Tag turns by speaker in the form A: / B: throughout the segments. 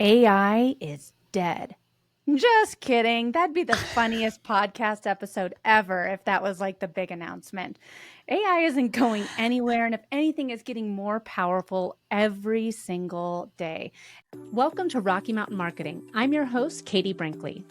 A: AI is dead. Just kidding. That'd be the funniest podcast episode ever if that was like the big announcement. AI isn't going anywhere, and if anything, it's getting more powerful every single day. Welcome to Rocky Mountain Marketing. I'm your host, Katie Brinkley.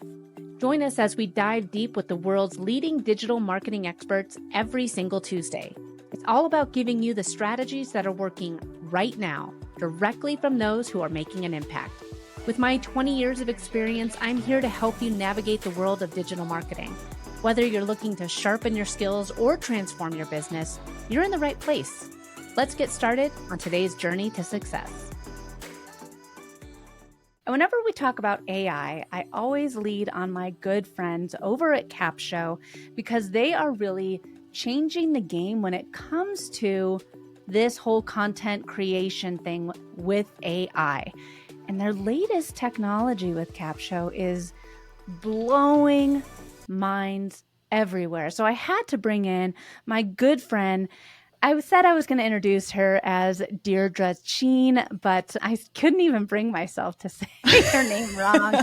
A: Join us as we dive deep with the world's leading digital marketing experts every single Tuesday. It's all about giving you the strategies that are working right now, directly from those who are making an impact. With my 20 years of experience, I'm here to help you navigate the world of digital marketing. Whether you're looking to sharpen your skills or transform your business, you're in the right place. Let's get started on today's journey to success. And whenever we talk about AI, I always lead on my good friends over at Capsho because they are really changing the game when it comes to this whole content creation thing with AI. And their latest technology with Capsho is blowing minds everywhere. So I had to bring in my good friend. I said I was going to introduce her as Deirdre Tshein, but I couldn't even bring myself to say her name wrong.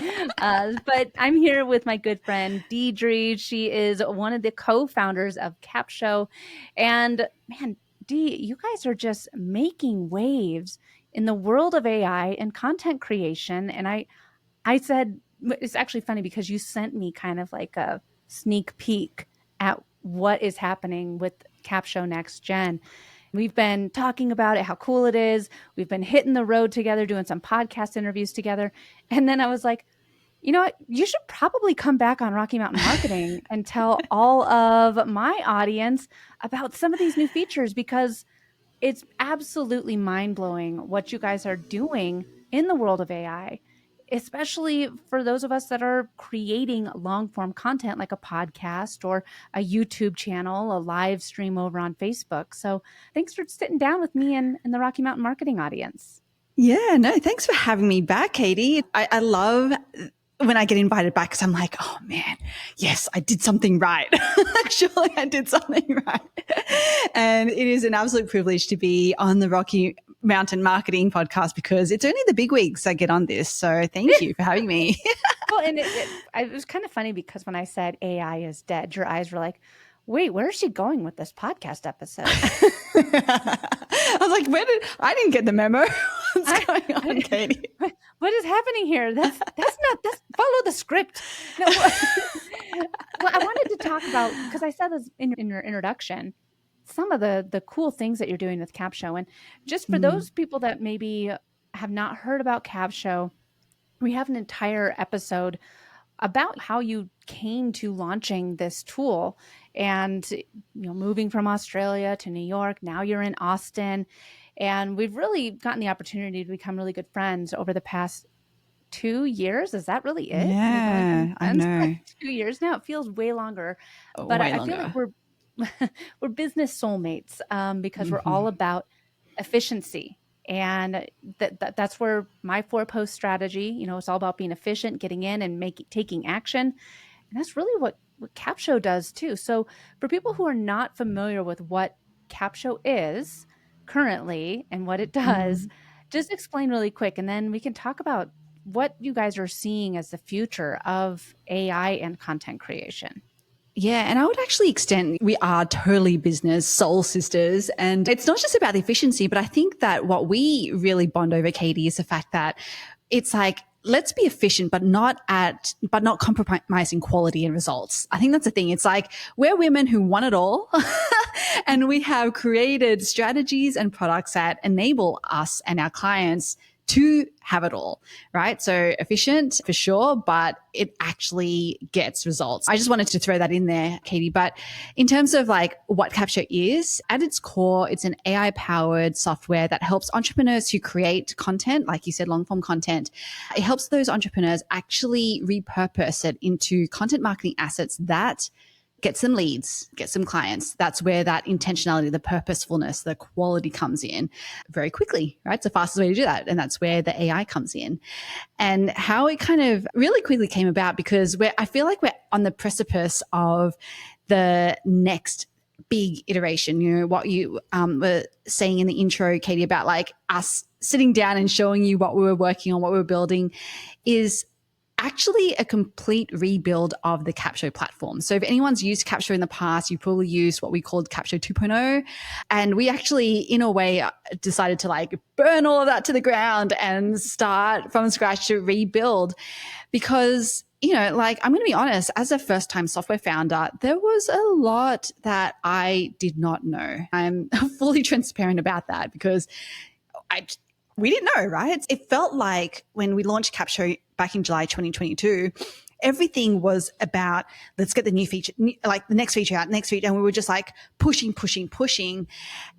A: But I'm here with my good friend Deirdre. She is one of the co-founders of Capsho. And man, Dee, you guys are just making waves in the world of AI and content creation. And I said, it's actually funny because you sent me kind of like a sneak peek at what is happening with Capsho Next Gen. We've been talking about it, how cool it is. We've been hitting the road together, doing some podcast interviews together. And then I was like, you know what? You should probably come back on Rocky Mountain Marketing and tell all of my audience about some of these new features, because it's absolutely mind-blowing what you guys are doing in the world of AI, especially for those of us that are creating long-form content like a podcast or a YouTube channel, a live stream over on Facebook. So thanks for sitting down with me and the Rocky Mountain Marketing audience.
B: Yeah, no, thanks for having me back, Katie. I love when I get invited back because I'm like, oh man, yes, I did something right. Surely I did something right. And it is an absolute privilege to be on the Rocky Mountain Marketing podcast because it's only the big wigs that get on this. So thank you for having me.
A: Well, and it was kind of funny because when I said AI is dead, your eyes were like, wait, where is she going with this podcast episode?
B: I was like, I didn't get the memo. What's going on, Katie?
A: What is happening here? That's follow the script. No, well, I wanted to talk about, because I said this in your introduction, some of the cool things that you're doing with Capsho. And just for those people that maybe have not heard about Capsho, we have an entire episode about how you came to launching this tool and, moving from Australia to New York. Now you're in Austin, and we've really gotten the opportunity to become really good friends over the past 2 years. Is that really it?
B: Yeah, I know.
A: For like 2 years now. It feels way longer, but I feel like we're business soulmates because we're all about efficiency. And that's where my 4-post strategy, it's all about being efficient, getting in and taking action. And that's really what Capsho does too. So for people who are not familiar with what Capsho is currently and what it does, just explain really quick. And then we can talk about what you guys are seeing as the future of AI and content creation.
B: Yeah, and I would actually extend, we are totally business soul sisters. And it's not just about the efficiency, but I think that what we really bond over, Katie, is the fact that it's like, let's be efficient, but not compromising quality and results. I think that's the thing. It's like we're women who want it all. And we have created strategies and products that enable us and our clients to have it all, right? So efficient for sure, but it actually gets results. I just wanted to throw that in there, Katie. But in terms of like what Capsho is, at its core, it's an AI powered software that helps entrepreneurs who create content, like you said, long form content. It helps those entrepreneurs actually repurpose it into content marketing assets that get some leads, get some clients. That's where that intentionality, the purposefulness, the quality comes in very quickly, right? It's the fastest way to do that. And that's where the AI comes in. And how it kind of really quickly came about, because I feel like we're on the precipice of the next big iteration. You know, what you were saying in the intro, Katie, about like us sitting down and showing you what we were working on, what we were building, is actually a complete rebuild of the Capsho platform. So if anyone's used Capsho in the past, you probably used what we called Capsho 2.0. And we actually, in a way, decided to like burn all of that to the ground and start from scratch to rebuild because, you know, like I'm going to be honest, as a first time software founder, there was a lot that I did not know. I'm fully transparent about that because I we didn't know, right? It felt like when we launched Capsho back in July 2022, everything was about let's get the new feature, like the next feature out, next feature. And we were just like pushing.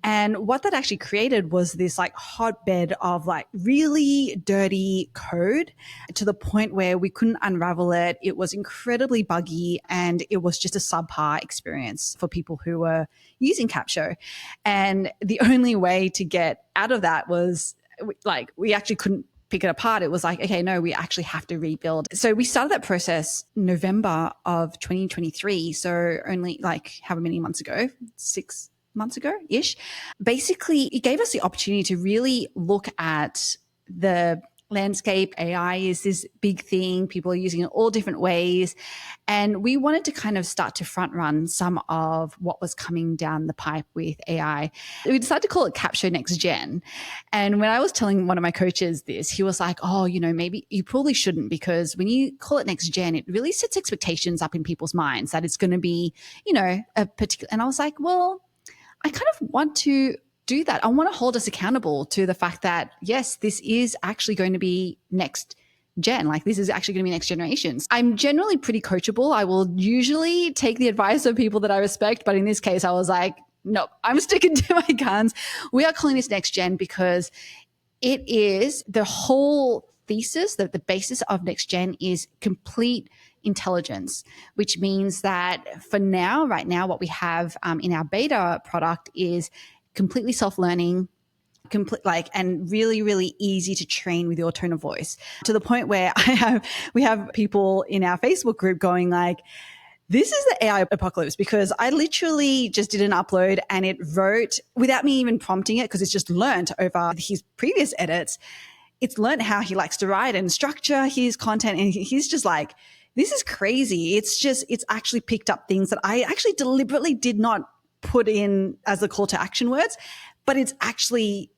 B: And what that actually created was this like hotbed of like really dirty code to the point where we couldn't unravel it. It was incredibly buggy and it was just a subpar experience for people who were using Capsho. And the only way to get out of that was like we actually couldn't pick it apart. It was like, okay, no, we actually have to rebuild. So we started that process November of 2023. So only like however many months ago, 6 months ago ish. Basically, it gave us the opportunity to really look at the landscape. AI is this big thing. People are using it all different ways. And we wanted to kind of start to front run some of what was coming down the pipe with AI. We decided to call it Capsho Next Gen. And when I was telling one of my coaches this, he was like, oh, you know, maybe you probably shouldn't because when you call it next gen, it really sets expectations up in people's minds that it's going to be, you know, a particular. And I was like, well, I kind of want to do that. I want to hold us accountable to the fact that, yes, this is actually going to be next gen. Like this is actually going to be next generations. I'm generally pretty coachable. I will usually take the advice of people that I respect. But in this case, I was like, nope, I'm sticking to my guns. We are calling this next gen because it is the whole thesis, that the basis of next gen is complete intelligence, which means that for now, right now, what we have in our beta product is completely self-learning, and really easy to train with your tone of voice, to the point where we have people in our Facebook group going like, this is the AI apocalypse, because I literally just did an upload and it wrote without me even prompting it, because it's just learned over his previous edits. It's learned how he likes to write and structure his content. And he's just like, this is crazy. It's actually picked up things that I actually deliberately did not put in as the call to action words, but it's actually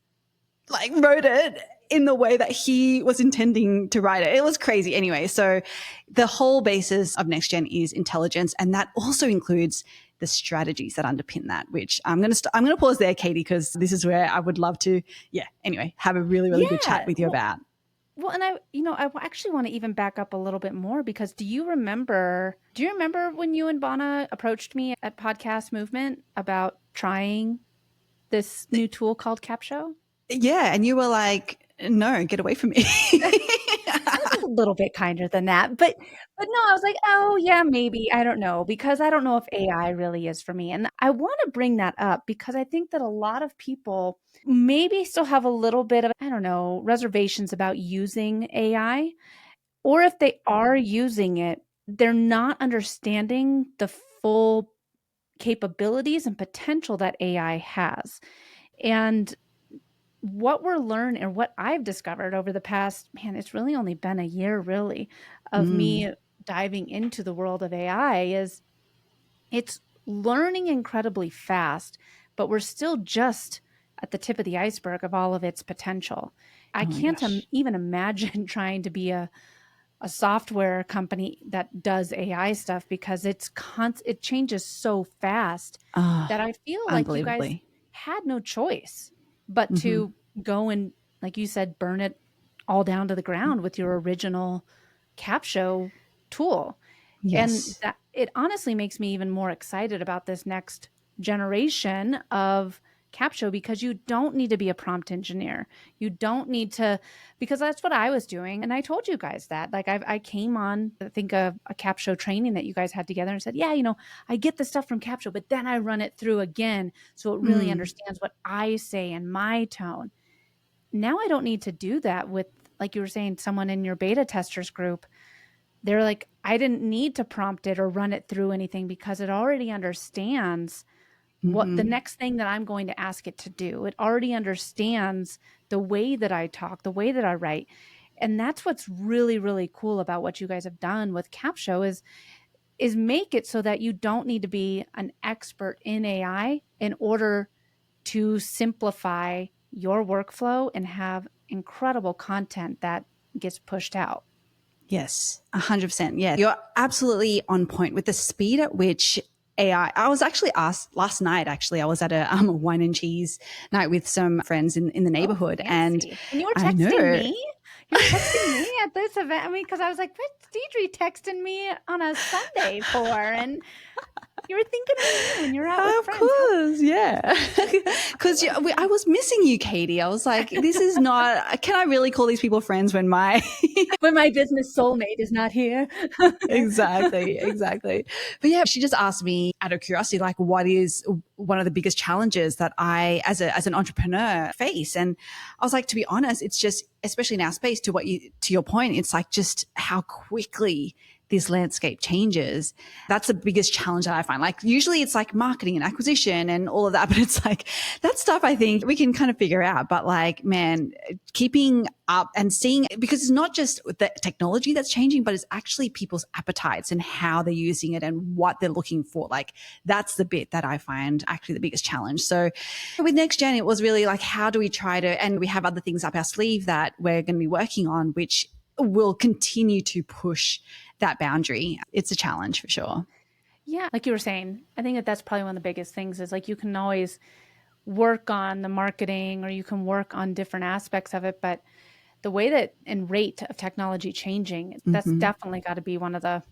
B: like wrote it in the way that he was intending to write it. It was crazy. Anyway, so the whole basis of next gen is intelligence, and that also includes the strategies that underpin that, which I'm going to pause there, Katie, because this is where I would love to, anyway, have a really good chat with you about.
A: Well, and I actually want to even back up a little bit more, because do you remember when you and Bana approached me at Podcast Movement about trying this new tool called Capsho?
B: Yeah. And you were like, no, get away from me.
A: I was a little bit kinder than that, but no, I was like, oh yeah, maybe, I don't know, because I don't know if AI really is for me. And I want to bring that up because I think that a lot of people maybe still have a little bit of, I don't know, reservations about using AI, or if they are using it, they're not understanding the full capabilities and potential that AI has. And what we're learning, or what I've discovered over the past, man, it's really only been a year really of me diving into the world of AI, is it's learning incredibly fast, but we're still just at the tip of the iceberg of all of its potential. I can't even imagine trying to be a software company that does AI stuff, because it changes so fast that I feel like you guys had no choice but to go and, like you said, burn it all down to the ground with your original Capsho tool.
B: Yes.
A: And that it honestly makes me even more excited about this next generation of Capsho, because you don't need to be a prompt engineer. You don't need to, because that's what I was doing. And I told you guys that, like, I came on, I think a Capsho training that you guys had together, and said, yeah, I get the stuff from Capsho, but then I run it through again, so it really understands what I say and my tone. Now I don't need to do that with, like you were saying, someone in your beta testers group. They're like, I didn't need to prompt it or run it through anything, because it already understands what the next thing that I'm going to ask it to do. It already understands the way that I talk, the way that I write. And that's what's really, really cool about what you guys have done with Capsho is make it so that you don't need to be an expert in AI in order to simplify your workflow and have incredible content that gets pushed out.
B: Yes, 100%. Yeah, you're absolutely on point with the speed at which AI. I was actually asked last night, actually, I was at a wine and cheese night with some friends in the
A: Oh,
B: neighborhood. And
A: fancy. And you were
B: I
A: texting
B: know.
A: me? You were texting me at this event? I mean, because I was like, what's Deirdre texting me on a Sunday for? And you were thinking of me when you're out with
B: Of
A: friends.
B: course, yeah. Because I was missing you, Katie. I was like, this is not, can I really call these people friends when my
A: When my business soulmate is not here.
B: exactly. But yeah, she just asked me out of curiosity, like, what is one of the biggest challenges that I, as an entrepreneur, face? And I was like, to be honest, it's just, especially in our space, to your point, it's like just how quickly this landscape changes. That's the biggest challenge that I find. Like usually it's like marketing and acquisition and all of that, but it's like that stuff I think we can kind of figure out. But like, man, keeping up and seeing, because it's not just the technology that's changing, but it's actually people's appetites and how they're using it and what they're looking for. Like that's the bit that I find actually the biggest challenge. So with Next Gen, it was really like, how do we try to, and we have other things up our sleeve that we're going to be working on, which will continue to push that boundary. It's a challenge for sure.
A: Yeah. Like you were saying, I think that that's probably one of the biggest things is like you can always work on the marketing or you can work on different aspects of it. But the way that and rate of technology changing, that's definitely got to be one of the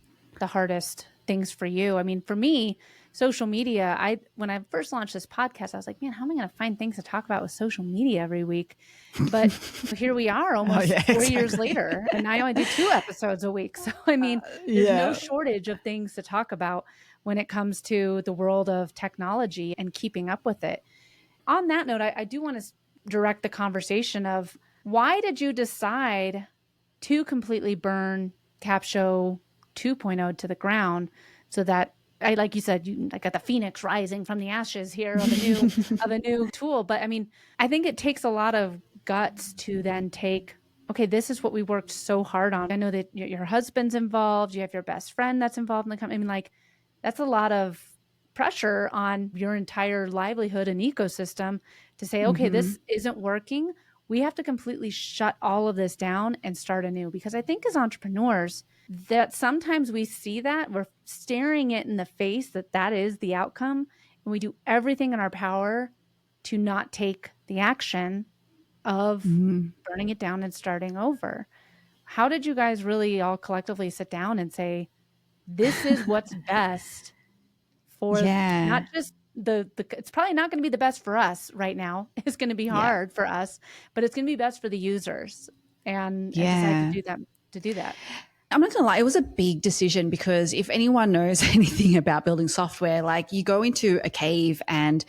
A: hardest things for you. I mean, for me, social media, when I first launched this podcast, I was like, man, how am I going to find things to talk about with social media every week? But here we are almost 4 years later, and I only do 2 episodes a week. So, I mean, there's no shortage of things to talk about when it comes to the world of technology and keeping up with it. On that note, I do want to direct the conversation of why did you decide to completely burn Capsho 2.0 to the ground so that like you said, I got the phoenix rising from the ashes here of a new tool. But I mean, I think it takes a lot of guts to then take, okay, this is what we worked so hard on. I know that your husband's involved, you have your best friend that's involved in the company. I mean, like that's a lot of pressure on your entire livelihood and ecosystem to say, okay, this isn't working. We have to completely shut all of this down and start anew. Because I think as entrepreneurs, that sometimes we see that we're staring it in the face that is the outcome. And we do everything in our power to not take the action of burning it down and starting over. How did you guys really all collectively sit down and say, this is what's best for not just it's probably not going to be the best for us right now. It's going to be hard for us, but it's going to be best for the users and decide to do that.
B: I'm not going to lie, it was a big decision because if anyone knows anything about building software, like you go into a cave and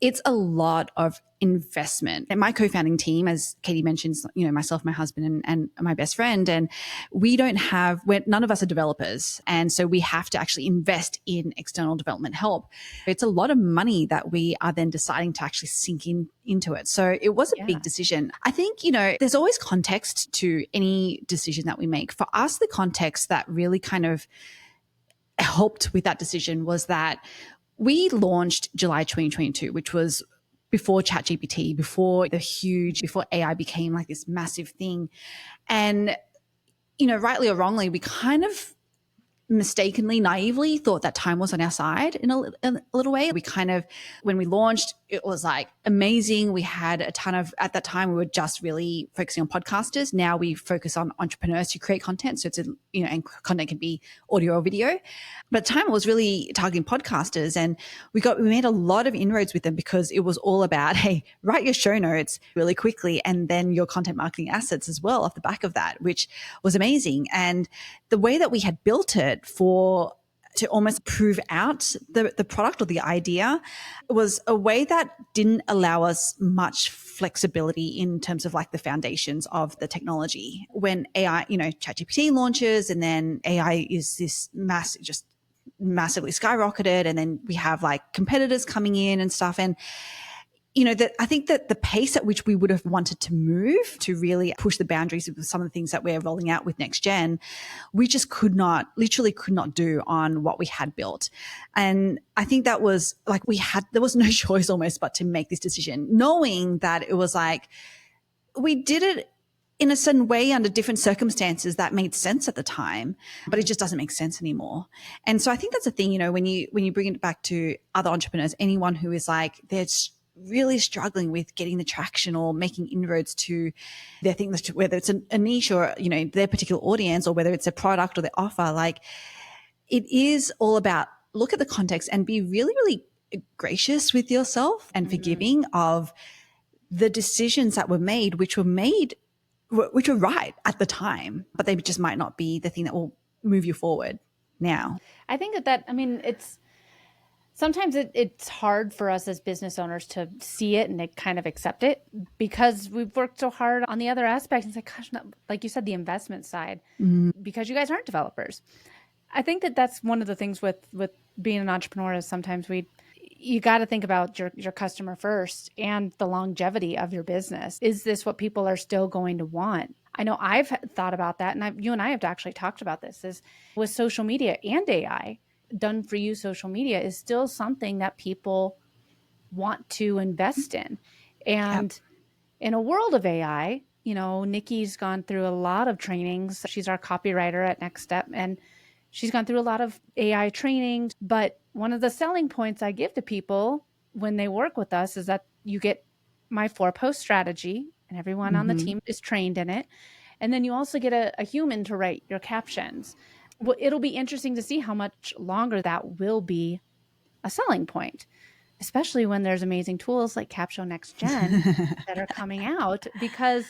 B: it's a lot of investment. And my co-founding team, as Katie mentions, myself, my husband and my best friend, and none of us are developers. And so we have to actually invest in external development help. It's a lot of money that we are then deciding to actually sink into it. So it was a big decision. I think, there's always context to any decision that we make. For us, the context that really kind of helped with that decision was that we launched July 2022, which was before ChatGPT, before AI became like this massive thing. And, rightly or wrongly, we kind of mistakenly, naively thought that time was on our side in a little way. We kind of, when we launched, it was like amazing. We had a ton of, at that time, we were just really focusing on podcasters. Now we focus on entrepreneurs who create content. So it's, and content can be audio or video. But at the time it was really targeting podcasters, and we made a lot of inroads with them because it was all about, hey, write your show notes really quickly and then your content marketing assets as well off the back of that, which was amazing. And the way that we had built it to almost prove out the product or the idea was a way that didn't allow us much flexibility in terms of like the foundations of the technology. When AI, ChatGPT launches and then AI is this massive, just massively skyrocketed, and then we have like competitors coming in and stuff. And that I think that the pace at which we would have wanted to move to really push the boundaries of some of the things that we're rolling out with Next Gen, we just literally could not do on what we had built. And I think that was like there was no choice almost but to make this decision, knowing that it was like we did it in a certain way under different circumstances that made sense at the time, but it just doesn't make sense anymore. And so I think that's the thing, when you bring it back to other entrepreneurs, anyone who is like, they're really struggling with getting the traction or making inroads to their thing, whether it's a niche or, their particular audience, or whether it's a product or the offer, like it is all about look at the context and be really, really gracious with yourself and forgiving of the decisions that were made, which were right at the time, but they just might not be the thing that will move you forward now.
A: I think it's sometimes it's hard for us as business owners to see it and kind of accept it because we've worked so hard on the other aspects. It's like, gosh, like you said, the investment side, because you guys aren't developers. I think that that's one of the things with being an entrepreneur is sometimes you got to think about your customer first and the longevity of your business. Is this what people are still going to want? I know I've thought about that, and you and I have actually talked about this, is with social media and AI. Done for you social media is still something that people want to invest in. And in a world of AI, Nikki's gone through a lot of trainings. She's our copywriter at Next Step, and she's gone through a lot of AI trainings. But one of the selling points I give to people when they work with us is that you get my 4-post strategy, and everyone on the team is trained in it. And then you also get a human to write your captions. Well, it'll be interesting to see how much longer that will be a selling point, especially when there's amazing tools like Capsho Next Gen that are coming out, because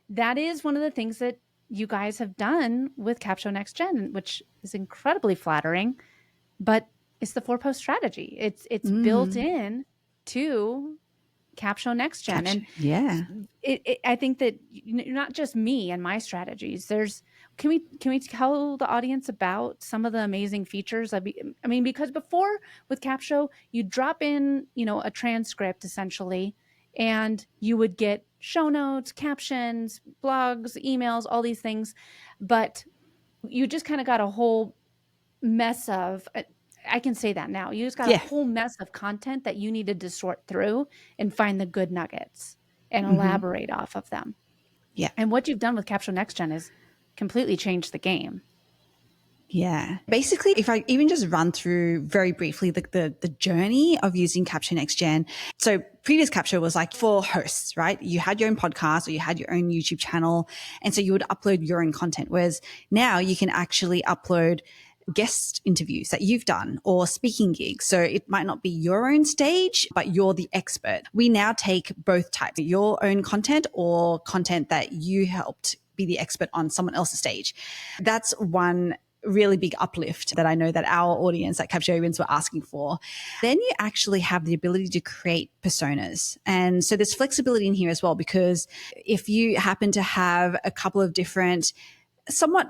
A: that is one of the things that you guys have done with Capsho Next Gen, which is incredibly flattering, but it's the 4-post strategy. It's built in to Capsho Next Gen. And I think that not just me and my strategies, can we tell the audience about some of the amazing features? Because before with Capsho, you drop in, a transcript essentially, and you would get show notes, captions, blogs, emails, all these things. But you just kind of got a whole mess of, I can say that now, you just got a whole mess of content that you needed to sort through and find the good nuggets and elaborate off of them.
B: Yeah.
A: And what you've done with Capsho Next Gen is completely changed the game.
B: Yeah. Basically, if I even just run through very briefly the journey of using Capsho Next Gen. So previous Capsho was like for hosts, right? You had your own podcast or you had your own YouTube channel. And so you would upload your own content. Whereas now you can actually upload guest interviews that you've done or speaking gigs. So it might not be your own stage, but you're the expert. We now take both types, your own content or content that you helped be the expert on someone else's stage. That's one really big uplift that I know that our audience at Capshoians were asking for. Then you actually have the ability to create personas. And so there's flexibility in here as well, because if you happen to have a couple of different somewhat,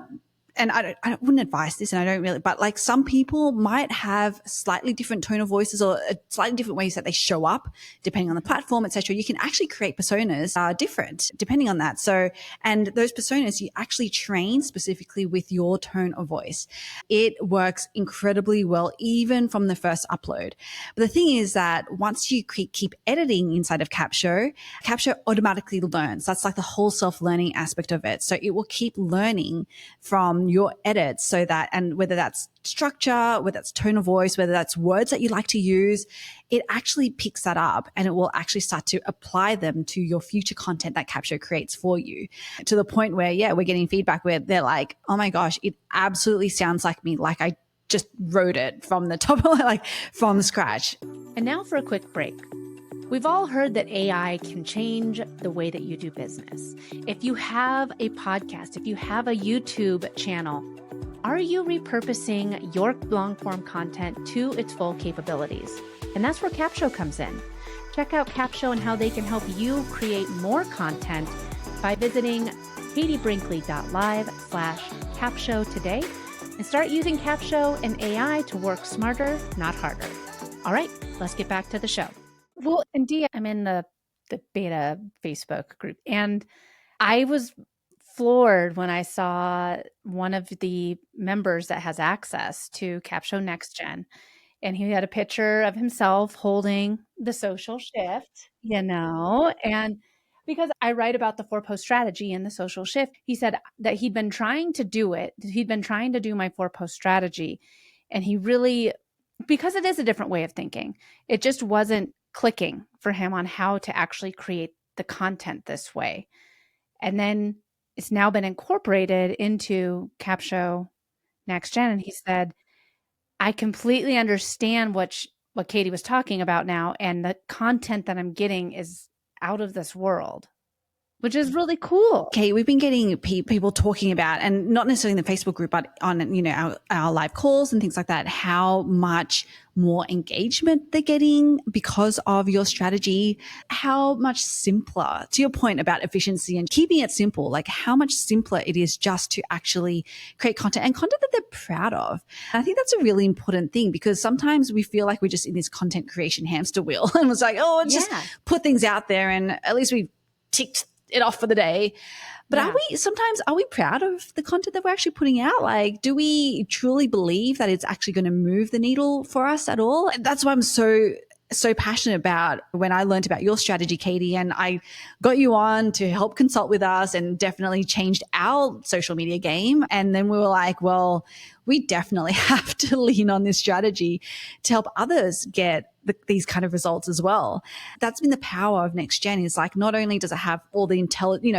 B: and I wouldn't advise this, and I don't really, but like some people might have slightly different tone of voices or slightly different ways that they show up depending on the platform, etc. You can actually create personas different depending on that. So, and those personas you actually train specifically with your tone of voice. It works incredibly well, even from the first upload. But the thing is that once you keep editing inside of Capsho automatically learns. That's like the whole self-learning aspect of it. So it will keep learning from your edits, so that, and whether that's structure, whether that's tone of voice, whether that's words that you like to use, it actually picks that up and it will actually start to apply them to your future content that Capsho creates for you, to the point where, we're getting feedback where they're like, oh my gosh, it absolutely sounds like me. Like I just wrote it from the top, like from scratch.
A: And now for a quick break. We've all heard that AI can change the way that you do business. If you have a podcast, if you have a YouTube channel, are you repurposing your long-form content to its full capabilities? And that's where Capsho comes in. Check out Capsho and how they can help you create more content by visiting katiebrinkley.live/Capsho today. and start using Capsho and AI to work smarter, not harder. All right, let's get back to the show. Well, indeed, I'm in the beta Facebook group, and I was floored when I saw one of the members that has access to Capsho Next Gen, and he had a picture of himself holding the social shift, and because I write about the 4-post strategy and the social shift, he said that he'd been trying to do it. He'd been trying to do my 4-post strategy, and he really, because it is a different way of thinking, it just wasn't clicking for him on how to actually create the content this way. And then it's now been incorporated into Capsho Next Gen. And he said, I completely understand what Katie was talking about now. And the content that I'm getting is out of this world, which is really cool.
B: Okay, we've been getting people talking about, and not necessarily in the Facebook group, but on, you know, our live calls and things like that, how much more engagement they're getting because of your strategy, how much simpler, to your point about efficiency and keeping it simple, like how much simpler it is just to actually create content and content that they're proud of. And I think that's a really important thing, because sometimes we feel like we're just in this content creation hamster wheel and it's like, oh, just put things out there and at least we've ticked it off for the day. But are we proud of the content that we're actually putting out? Like, do we truly believe that it's actually going to move the needle for us at all? And that's why I'm so passionate about when I learned about your strategy, Katie, and I got you on to help consult with us and definitely changed our social media game. And then we were like, well, we definitely have to lean on this strategy to help others get these kind of results as well. That's been the power of Next Gen, is like, not only does it have all the intelligent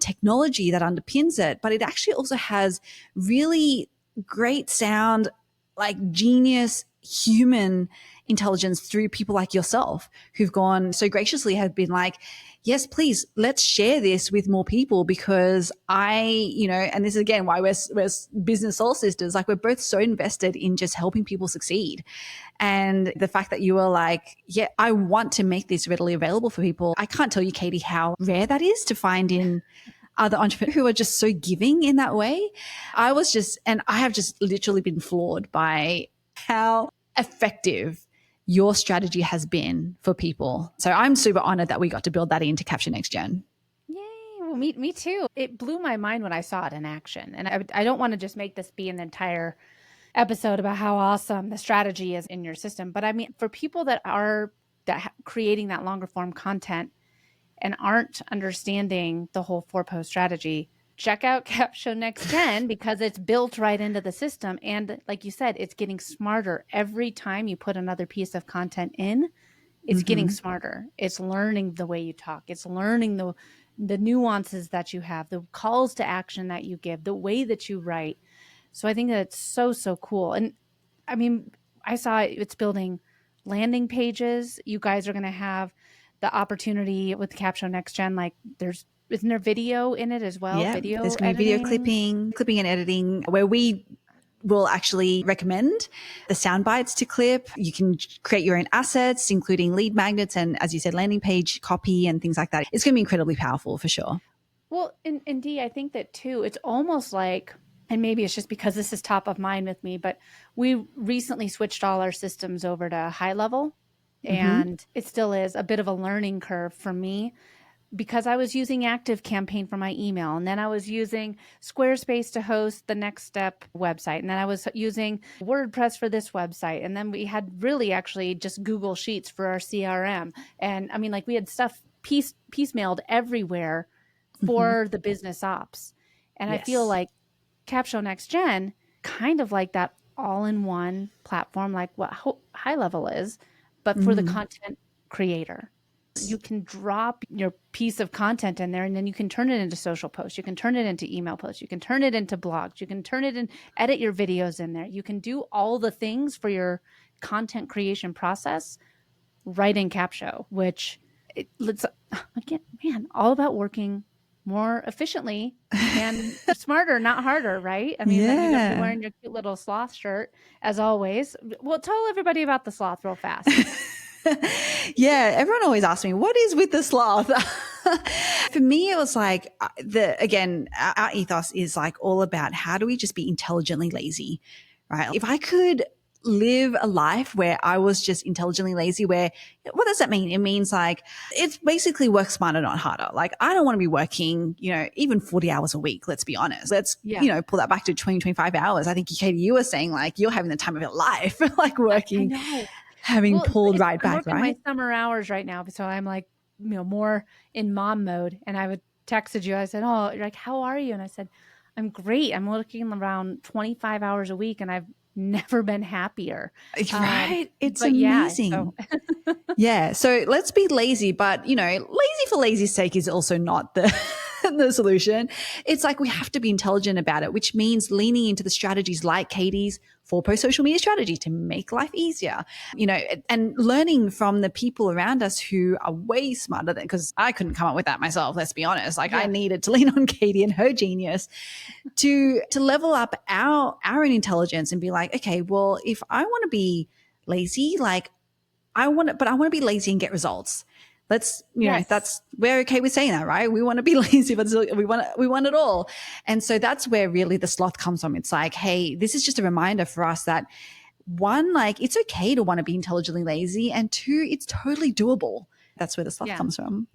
B: technology that underpins it, but it actually also has really great sound, like genius human intelligence through people like yourself who've gone so graciously, have been like, yes, please, let's share this with more people, because and this is again why we're business soul sisters. Like, we're both so invested in just helping people succeed. And the fact that you were like, yeah, I want to make this readily available for people. I can't tell you, Katie, how rare that is to find in other entrepreneurs who are just so giving in that way. I have just literally been floored by how effective your strategy has been for people. So I'm super honored that we got to build that into Capsho Next Gen.
A: Yay. Well, me too. It blew my mind when I saw it in action. And I don't want to just make this be an entire episode about how awesome the strategy is in your system. But I mean, for people that are creating that longer form content and aren't understanding the whole 4-post strategy, check out Capsho Next Gen, because it's built right into the system. And like you said, it's getting smarter every time you put another piece of content in. It's getting smarter. It's learning the way you talk. It's learning the nuances that you have, the calls to action that you give, the way that you write. So I think that it's so cool. And I mean, I saw it's building landing pages. You guys are going to have the opportunity with Capsho Next Gen. Like, isn't there video in it as well?
B: Yeah,
A: video
B: there's going to be video clipping and editing, where we will actually recommend the sound bites to clip. You can create your own assets, including lead magnets and, as you said, landing page copy and things like that. It's going to be incredibly powerful for sure.
A: Well, and Dee, I think that too, it's almost like, and maybe it's just because this is top of mind with me, but we recently switched all our systems over to high level, and it still is a bit of a learning curve for me, because I was using ActiveCampaign for my email, and then I was using Squarespace to host the Next Step website, and then I was using WordPress for this website, and then we had really actually just Google Sheets for our CRM. And I mean, like, we had stuff piecemealed everywhere for the business ops. And I feel like Capsho Next Gen, kind of like that all-in-one platform, like what High Level is, but for the content creator. You can drop your piece of content in there, and then you can turn it into social posts. You can turn it into email posts. You can turn it into blogs. You can turn it and edit your videos in there. You can do all the things for your content creation process right in Capsho, which let's, again, man, all about working more efficiently and smarter, not harder, right? I mean, then you got to wearing your cute little sloth shirt as always. Well, tell everybody about the sloth real fast.
B: Yeah, everyone always asks me, what is with the sloth? For me, it was like our ethos is like all about how do we just be intelligently lazy, right? If I could live a life where I was just intelligently lazy, what does that mean? It means like it's basically work smarter, not harder. Like I don't want to be working, even 40 hours a week. Let's be honest. Let's,
A: Yeah.
B: Pull that back to 20, 25 hours. I think Katie, you were saying like you're having the time of your life, like
A: I
B: working,
A: know.
B: having
A: Well,
B: pulled right
A: I'm
B: back,
A: working my
B: right?
A: summer hours right now, so I'm like, more in mom mode. And I would texted you. I said, "Oh, you're like, how are you?" And I said, "I'm great. I'm looking around 25 hours a week, and I've never been happier."
B: Right? It's
A: But yeah, so
B: amazing. Yeah. So let's be lazy, but lazy for lazy's sake is also not the the solution. It's like we have to be intelligent about it, which means leaning into the strategies like Katie's 4-post social media strategy to make life easier, and learning from the people around us who are way smarter than, because I couldn't come up with that myself. Let's be honest. Like I
A: yeah,
B: needed to lean on Katie and her genius to level up our own intelligence and be like, okay, well, if I want to be lazy, like but I want to be lazy and get results. Let's,
A: yes.
B: we're okay with saying that, right? We want to be lazy, but we want it all. And so that's where really the sloth comes from. It's like, hey, this is just a reminder for us that one, like it's okay to want to be intelligently lazy, and two, it's totally doable. That's where the sloth
A: Yeah.
B: comes from.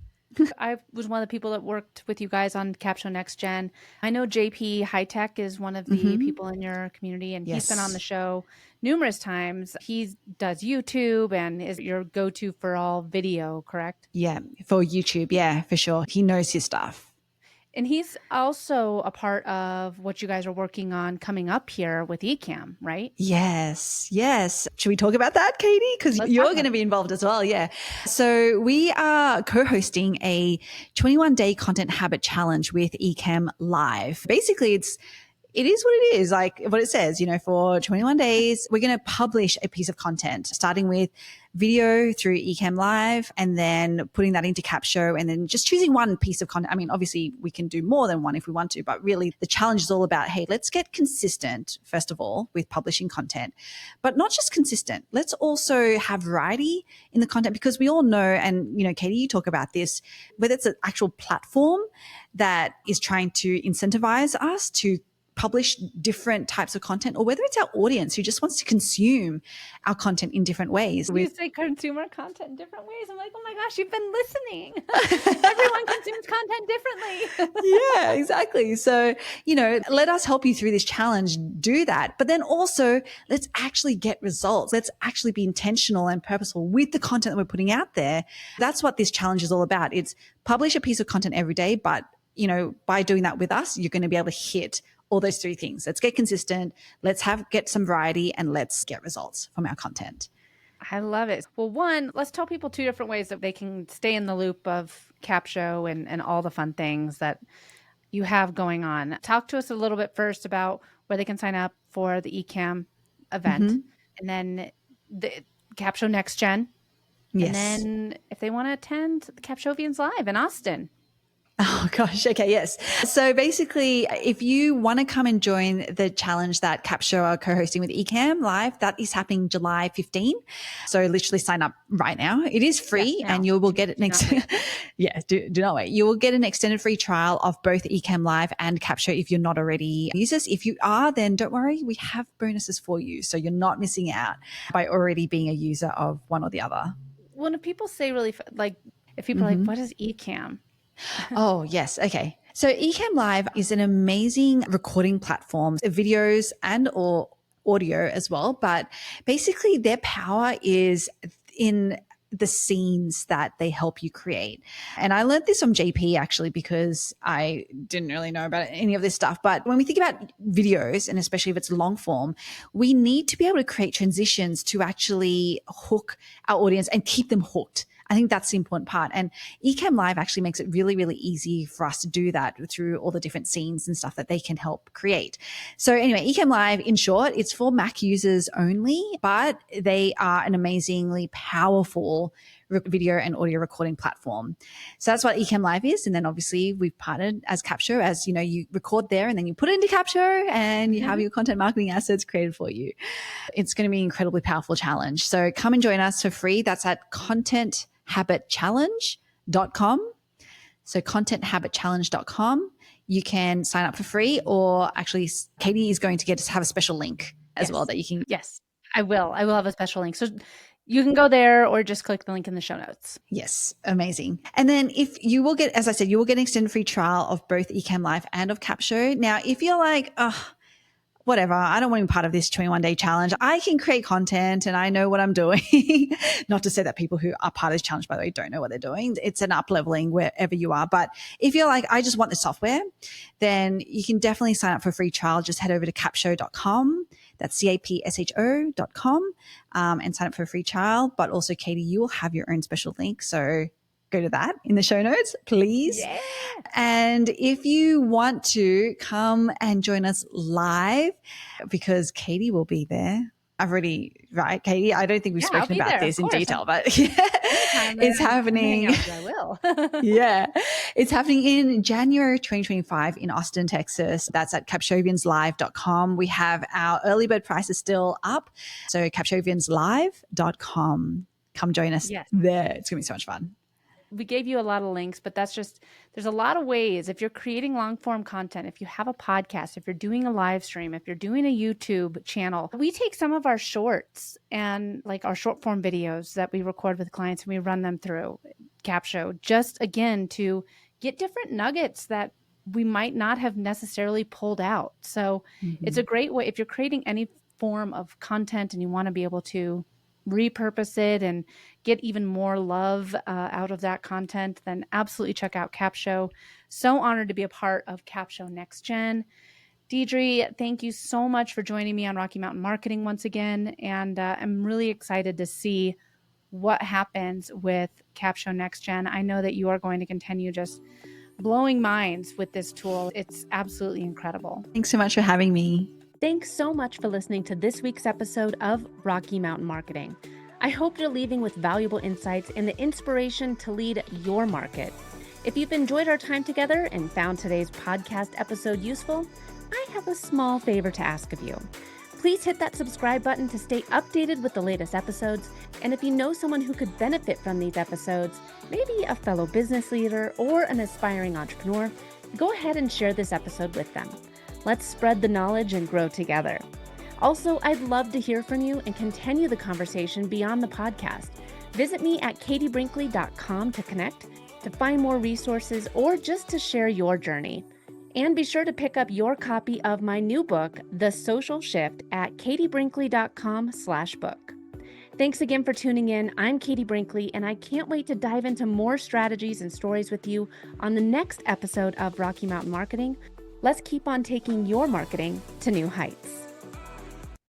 A: I was one of the people that worked with you guys on Capsho Next Gen. I know JP High Tech is one of the
B: Mm-hmm.
A: people in your community, and he's been on the
B: Yes.
A: show numerous times. He does YouTube and is your go-to for all video, correct?
B: Yeah. For YouTube. Yeah, for sure. He knows his stuff.
A: And he's also a part of what you guys are working on coming up here with Ecamm, right?
B: Yes, yes. Should we talk about that, Katie? Because
A: Let's talk
B: you're going
A: about
B: to
A: it.
B: be involved as well. Yeah. So we are co-hosting a 21-day content habit challenge with Ecamm Live. Basically, it is what it is, like what it says, for 21 days, we're going to publish a piece of content, starting with video through Ecamm Live and then putting that into Capsho and then just choosing one piece of content. I mean, obviously we can do more than one if we want to, but really the challenge is all about, hey, let's get consistent, first of all, with publishing content, but not just consistent. Let's also have variety in the content, because we all know, and, Katie, you talk about this, whether it's an actual platform that is trying to incentivize us to publish different types of content, or whether it's our audience who just wants to consume our content in different ways.
A: You say consumer content in different ways. I'm like, oh my gosh, you've been listening. Everyone consumes content differently.
B: Yeah, exactly. So, let us help you through this challenge, do that. But then also, let's actually get results. Let's actually be intentional and purposeful with the content that we're putting out there. That's what this challenge is all about. It's publish a piece of content every day, but, by doing that with us, you're going to be able to hit all those three things. Let's get consistent. Let's get some variety, and let's get results from our content.
A: I love it. Well, one, let's tell people two different ways that they can stay in the loop of Capsho and all the fun things that you have going on. Talk to us a little bit first about where they can sign up for the Ecamm event,
B: Mm-hmm.
A: and then the Capsho Next Gen, and
B: Yes.
A: then if they want to attend the Capshovians Live in Austin.
B: Oh gosh. Okay. Yes. So basically, if you want to come and join the challenge that Capsho are co-hosting with Ecamm Live, that is happening July 15. So literally sign up right now. It is
A: Yes,
B: free,
A: now.
B: and you will get it
A: Do
B: next.
A: not wait.
B: Yeah. Do not wait. You will get an extended free trial of both Ecamm Live and Capsho if you're not already users. If you are, then don't worry. We have bonuses for you. So you're not missing out by already being a user of one or the other.
A: When people say really, like, if people are like,
B: Mm-hmm.
A: what is Ecamm?
B: Oh, yes. Okay. So Ecamm Live is an amazing recording platform, videos and or audio as well. But basically their power is in the scenes that they help you create. And I learned this from JP actually, because I didn't really know about any of this stuff. But when we think about videos, and especially if it's long form, we need to be able to create transitions to actually hook our audience and keep them hooked. I think that's the important part. And Ecamm Live actually makes it really, really easy for us to do that through all the different scenes and stuff that they can help create. So anyway, Ecamm Live, in short, it's for Mac users only, but they are an amazingly powerful video and audio recording platform. So that's what Ecamm Live is. And then obviously we've partnered as Capsho, as you record there and then you put it into Capsho and you have your content marketing assets created for you. It's going to be an incredibly powerful challenge. So come and join us for free. That's at contenthabitchallenge.com. So contenthabitchallenge.com. You can sign up for free, or actually Katie is going to have a special link as well that you can.
A: Yes, I will have a special link. So you can go there or just click the link in the show notes.
B: Yes, amazing. And then if you will get, as I said, you will get an extended free trial of both Ecamm Live and of Capsho. Now, if you're like, whatever, I don't want to be part of this 21-day challenge. I can create content and I know what I'm doing. Not to say that people who are part of this challenge, by the way, don't know what they're doing. It's an up-leveling wherever you are. But if you're like, I just want the software, then you can definitely sign up for a free trial. Just head over to capsho.com. That's capsho.com and sign up for a free trial. But also, Katie, you will have your own special link. So go to that in the show notes, please.
A: Yeah.
B: And if you want to come and join us live, because Katie will be there. Right, Katie? I don't think we've spoken about this in detail, but yeah, it's happening.
A: I will.
B: Yeah, it's happening in January 2025 in Austin, Texas. That's at capshovianslive.com. We have our early bird prices still up. So capshovianslive.com. Come join us there. It's going to be so much fun.
A: We gave you a lot of links, but there's a lot of ways. If you're creating long form content, if you have a podcast, if you're doing a live stream, if you're doing a YouTube channel, we take some of our shorts and like our short form videos that we record with clients and we run them through Capsho, just again, to get different nuggets that we might not have necessarily pulled out. So it's a great way if you're creating any form of content and you want to be able to repurpose it and get even more love out of that content, then absolutely check out Capsho. So honored to be a part of Capsho Next Gen. Deirdre, thank you so much for joining me on Rocky Mountain Marketing once again. And I'm really excited to see what happens with Capsho Next Gen. I know that you are going to continue just blowing minds with this tool. It's absolutely incredible.
B: Thanks so much for having me.
A: Thanks so much for listening to this week's episode of Rocky Mountain Marketing. I hope you're leaving with valuable insights and the inspiration to lead your market. If you've enjoyed our time together and found today's podcast episode useful, I have a small favor to ask of you. Please hit that subscribe button to stay updated with the latest episodes. And if you know someone who could benefit from these episodes, maybe a fellow business leader or an aspiring entrepreneur, go ahead and share this episode with them. Let's spread the knowledge and grow together. Also, I'd love to hear from you and continue the conversation beyond the podcast. Visit me at katiebrinkley.com to connect, to find more resources, or just to share your journey. And be sure to pick up your copy of my new book, The Social Shift, at katiebrinkley.com/book. Thanks again for tuning in. I'm Katie Brinkley, and I can't wait to dive into more strategies and stories with you on the next episode of Rocky Mountain Marketing. Let's keep on taking your marketing to new heights.